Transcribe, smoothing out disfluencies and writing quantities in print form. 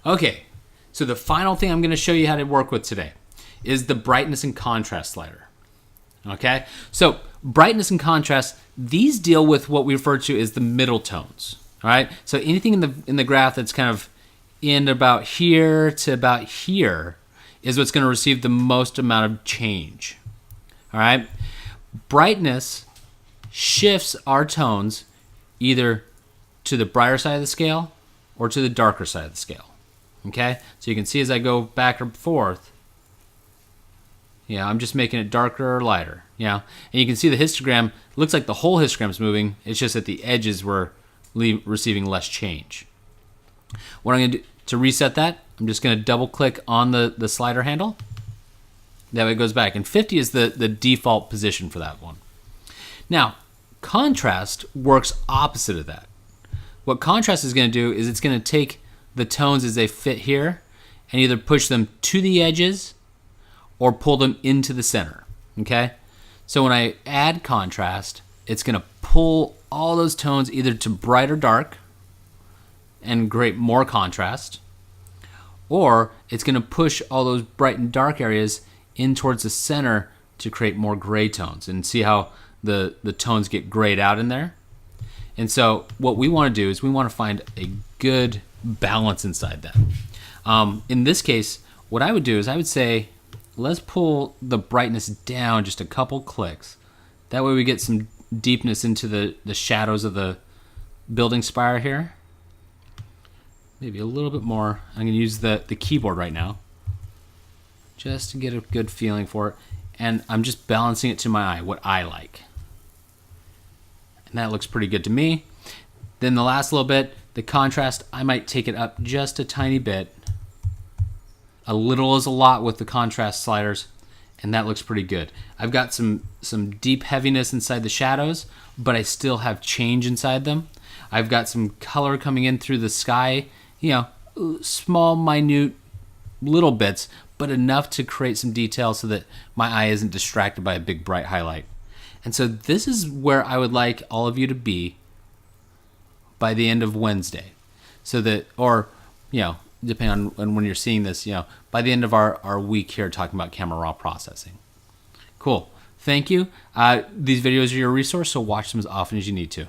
Okay, so the final thing I'm going to show you how to work with today is the brightness and contrast slider. Okay, so brightness and contrast, these deal with what we refer to as the middle tones. All right, so anything in the graph that's kind of in about here to about here is what's going to receive the most amount of change. All right, brightness shifts our tones either to the brighter side of the scale or to the darker side of the scale. Okay, so you can see as I go back and forth, I'm just making it darker or lighter. And you can see the histogram looks like the whole histogram is moving. It's just that the edges were receiving less change. What I'm going to do to reset that, I'm just going to double click on the slider handle. That way it goes back. And 50 is the default position for that one. Now, contrast works opposite of that. What contrast is going to do is it's going to take the tones as they fit here and either push them to the edges or pull them into the center. Okay? So when I add contrast, it's going to pull all those tones either to bright or dark and create more contrast, or it's going to push all those bright and dark areas in towards the center to create more gray tones. And see how the tones get grayed out in there? And so what we want to do is we want to find a good balance inside that. In this case, what I would do is I would say, let's pull the brightness down just a couple clicks. That way we get some deepness into the shadows of the building spire here. Maybe a little bit more. I'm going to use the keyboard right now just to get a good feeling for it. And I'm just balancing it to my eye, what I like. And that looks pretty good to me. Then the last little bit, the contrast, I might take it up just a tiny bit. A little is a lot with the contrast sliders, and that looks pretty good. I've got some deep heaviness inside the shadows, but I still have change inside them. I've got some color coming in through the sky, small, minute, little bits, but enough to create some detail so that my eye isn't distracted by a big bright highlight. And so this is where I would like all of you to be by the end of Wednesday. So that, or, depending on when you're seeing this, by the end of our week here talking about Camera Raw processing. Cool. Thank you. These videos are your resource, so watch them as often as you need to.